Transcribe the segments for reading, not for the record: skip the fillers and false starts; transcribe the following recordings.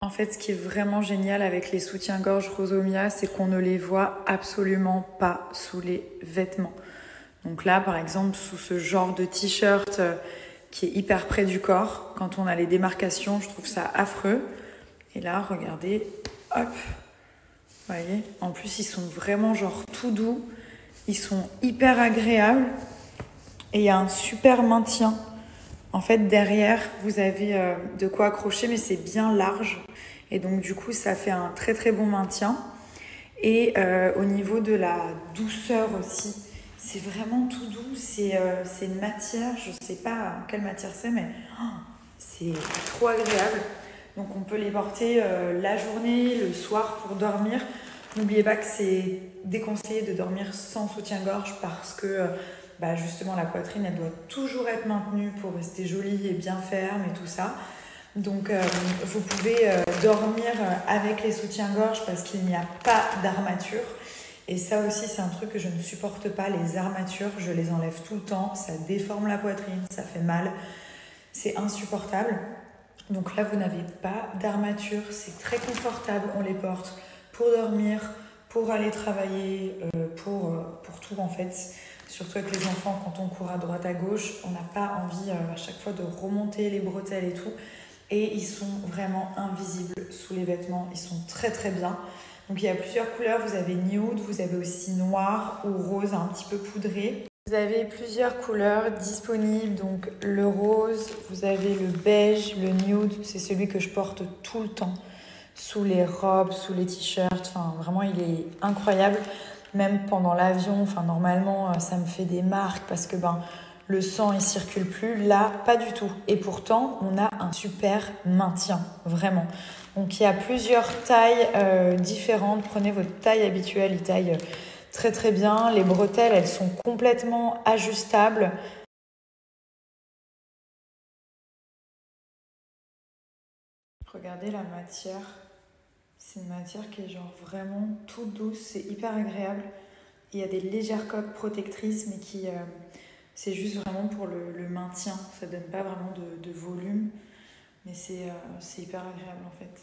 En fait, ce qui est vraiment génial avec les soutiens-gorge Rosomia, c'est qu'on ne les voit absolument pas sous les vêtements. Donc là, par exemple, sous ce genre de t-shirt qui est hyper près du corps, quand on a les démarcations, je trouve ça affreux. Et là, regardez, hop, vous voyez, en plus, ils sont vraiment genre tout doux, ils sont hyper agréables et il y a un super maintien. En fait, derrière, vous avez de quoi accrocher, mais c'est bien large. Et donc, du coup, ça fait un très, très bon maintien. Et au niveau de la douceur aussi, c'est vraiment tout doux. C'est une matière, je ne sais pas quelle matière c'est, mais c'est trop agréable. Donc, on peut les porter la journée, le soir pour dormir. N'oubliez pas que c'est déconseillé de dormir sans soutien-gorge parce que justement la poitrine elle doit toujours être maintenue pour rester jolie et bien ferme et tout ça. Donc vous pouvez dormir avec les soutiens-gorge parce qu'il n'y a pas d'armature. Et ça aussi c'est un truc que je ne supporte pas, les armatures, je les enlève tout le temps, ça déforme la poitrine, ça fait mal, c'est insupportable. Donc là vous n'avez pas d'armature, c'est très confortable, on les porte pour dormir, pour aller travailler, pour tout en fait. Surtout avec les enfants, quand on court à droite à gauche, on n'a pas envie à chaque fois de remonter les bretelles et tout. Et ils sont vraiment invisibles sous les vêtements, ils sont très très bien. Donc il y a plusieurs couleurs, vous avez nude, vous avez aussi noir ou rose un petit peu poudré. Vous avez plusieurs couleurs disponibles, donc le rose, vous avez le beige, le nude, c'est celui que je porte tout le temps. Sous les robes, sous les t-shirts, enfin vraiment il est incroyable. Même pendant l'avion, enfin normalement ça me fait des marques parce que le sang il circule plus. Là, pas du tout. Et pourtant, on a un super maintien, vraiment. Donc il y a plusieurs tailles différentes. Prenez votre taille habituelle, il taille très très bien. Les bretelles, elles sont complètement ajustables. Regardez la matière. C'est une matière qui est genre vraiment toute douce, c'est hyper agréable. Il y a des légères coques protectrices, mais qui c'est juste vraiment pour le maintien. Ça donne pas vraiment de volume, mais c'est hyper agréable en fait.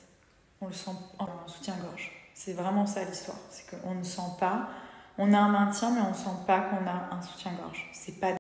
On le sent en soutien-gorge. C'est vraiment ça l'histoire. C'est qu'on ne sent pas, on a un maintien, mais on ne sent pas qu'on a un soutien-gorge. C'est pas